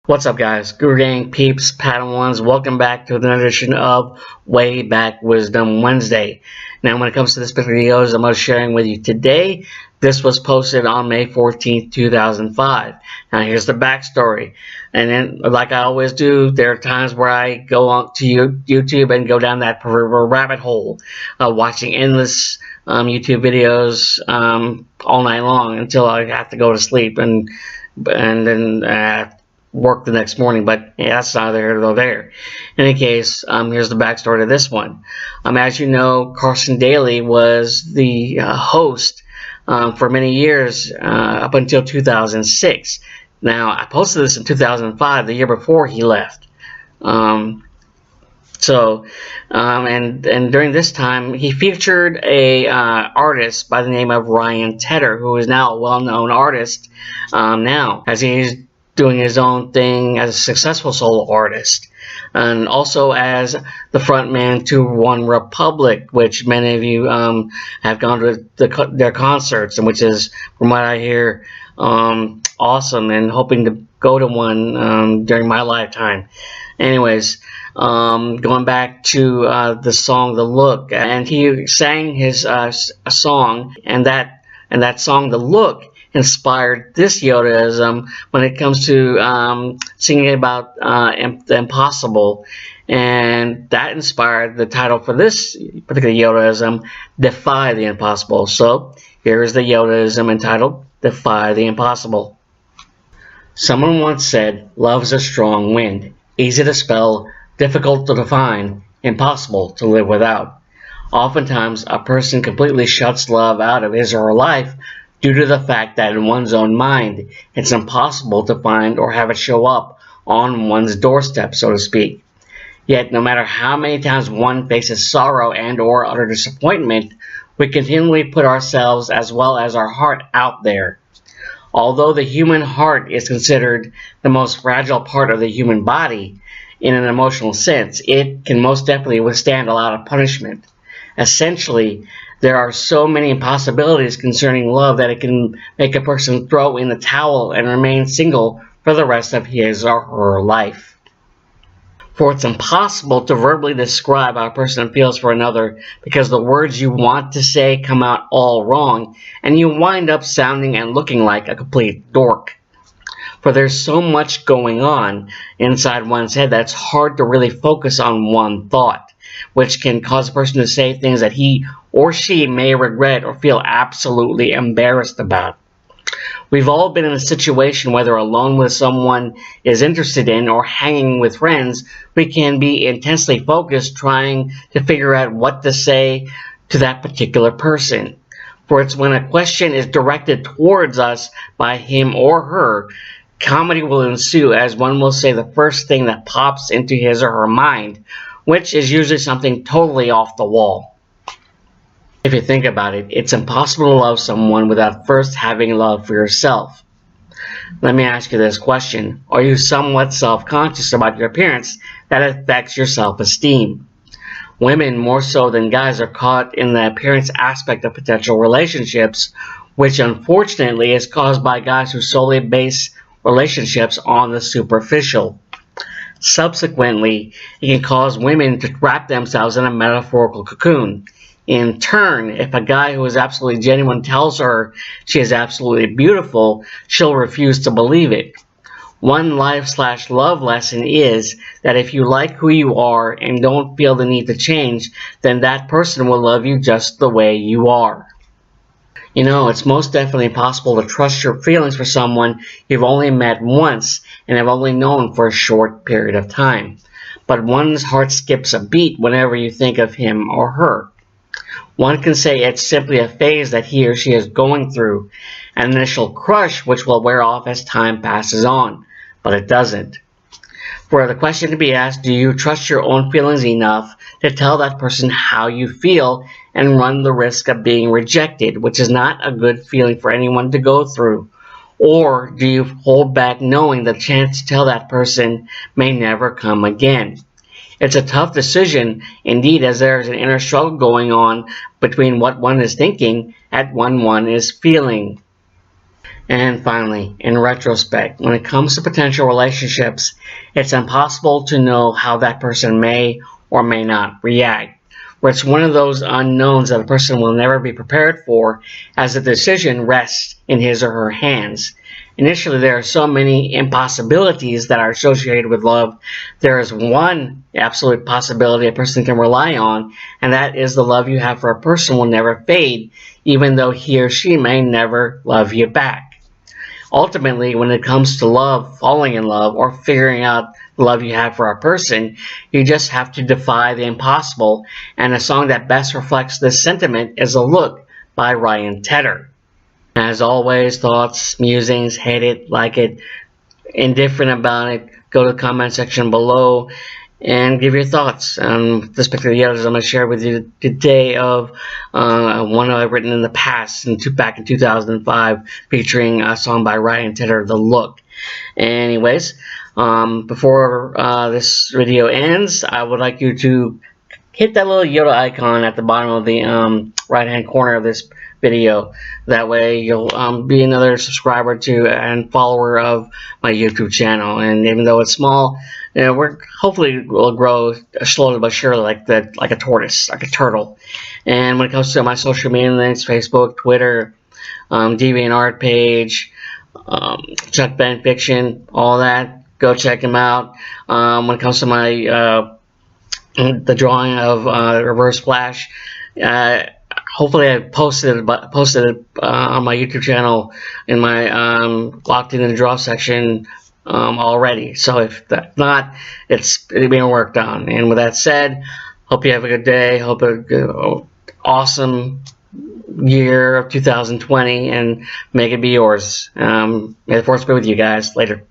What's up, guys? Guru Gang, peeps, Padawans, welcome back to another edition of Way Back Wisdom Wednesday. Now, when it comes to this video, I'm going to be sharing with you today. This was posted on May 14th, 2005. Now, here's the backstory. And then, like I always do, there are times where I go on to YouTube and go down that proverbial rabbit hole, watching endless YouTube videos all night long until I have to go to sleep and then work the next morning, but yeah, that's neither here nor there. In any case, here's the backstory to this one. As you know, Carson Daly was the host for many years up until 2006. Now, I posted this in 2005, the year before he left. And during this time, he featured a artist by the name of Ryan Tedder, who is now a well-known artist now, as he's doing his own thing as a successful solo artist, and also as the frontman to One Republic, which many of you have gone to their concerts, and which is, from what I hear, awesome, and hoping to go to one during my lifetime. Anyways, going back to the song "The Look," and he sang his song, and that song "The Look" inspired this Yodaism when it comes to singing about the impossible, and that inspired the title for this particular Yodaism, Defy the Impossible. So here is the Yodaism entitled Defy the Impossible. Someone once said, "Love's a strong wind, easy to spell, difficult to define, impossible to live without." Oftentimes, a person completely shuts love out of his or her life due to the fact that in one's own mind, it's impossible to find or have it show up on one's doorstep, so to speak. Yet, no matter how many times one faces sorrow and or utter disappointment, we continually put ourselves as well as our heart out there. Although the human heart is considered the most fragile part of the human body, in an emotional sense, it can most definitely withstand a lot of punishment. Essentially, there are so many impossibilities concerning love that it can make a person throw in the towel and remain single for the rest of his or her life. For it's impossible to verbally describe how a person feels for another, because the words you want to say come out all wrong, and you wind up sounding and looking like a complete dork. For there's so much going on inside one's head that's hard to really focus on one thought, which can cause a person to say things that he or she may regret or feel absolutely embarrassed about. We've all been in a situation, whether alone with someone is interested in or hanging with friends, we can be intensely focused trying to figure out what to say to that particular person. For it's when a question is directed towards us by him or her, comedy will ensue, as one will say the first thing that pops into his or her mind, which is usually something totally off the wall. If you think about it, it's impossible to love someone without first having love for yourself. Let me ask you this question. Are you somewhat self-conscious about your appearance that affects your self-esteem? Women, more so than guys, are caught in the appearance aspect of potential relationships, which unfortunately is caused by guys who solely base relationships on the superficial. Subsequently, it can cause women to wrap themselves in a metaphorical cocoon. In turn, if a guy who is absolutely genuine tells her she is absolutely beautiful, she'll refuse to believe it. One life/love lesson is that if you like who you are and don't feel the need to change, then that person will love you just the way you are. You know, it's most definitely impossible to trust your feelings for someone you've only met once and have only known for a short period of time. But one's heart skips a beat whenever you think of him or her. One can say it's simply a phase that he or she is going through, an initial crush which will wear off as time passes on, but it doesn't. For the question to be asked, do you trust your own feelings enough to tell that person how you feel and run the risk of being rejected, which is not a good feeling for anyone to go through? Or do you hold back knowing the chance to tell that person may never come again? It's a tough decision, indeed, as there is an inner struggle going on between what one is thinking and what one is feeling. And finally, in retrospect, when it comes to potential relationships, it's impossible to know how that person may or may not react. Where it's one of those unknowns that a person will never be prepared for, as the decision rests in his or her hands. Initially, there are so many impossibilities that are associated with love. There is one absolute possibility a person can rely on, and that is the love you have for a person will never fade, even though he or she may never love you back. Ultimately, when it comes to love, falling in love, or figuring out the love you have for a person, you just have to defy the impossible, and a song that best reflects this sentiment is A Look by Ryan Tedder. As always, thoughts, musings, hate it, like it, indifferent about it, go to the comment section below and give your thoughts on this particular Yodaism. I'm going to share with you today of one I've written in the past, back in 2005, featuring a song by Ryan Tedder, The Look. Anyways, before this video ends, I would like you to hit that little Yoda icon at the bottom of the right hand corner of this video. That way you'll be another subscriber to and follower of my YouTube channel. And even though it's small, you know, we're hopefully will grow slowly but surely, like a tortoise, like a turtle. And when it comes to my social media links, Facebook, Twitter, DeviantArt page, Chuck Ben Fiction, all that, go check them out. When it comes to my the drawing of Reverse Flash, hopefully I posted it on my YouTube channel in my locked in the draw section already. So if that's not, it's being worked on. And with that said, hope you have a good day. Hope a awesome year of 2020, and make it be yours. May the force be with you guys. Later.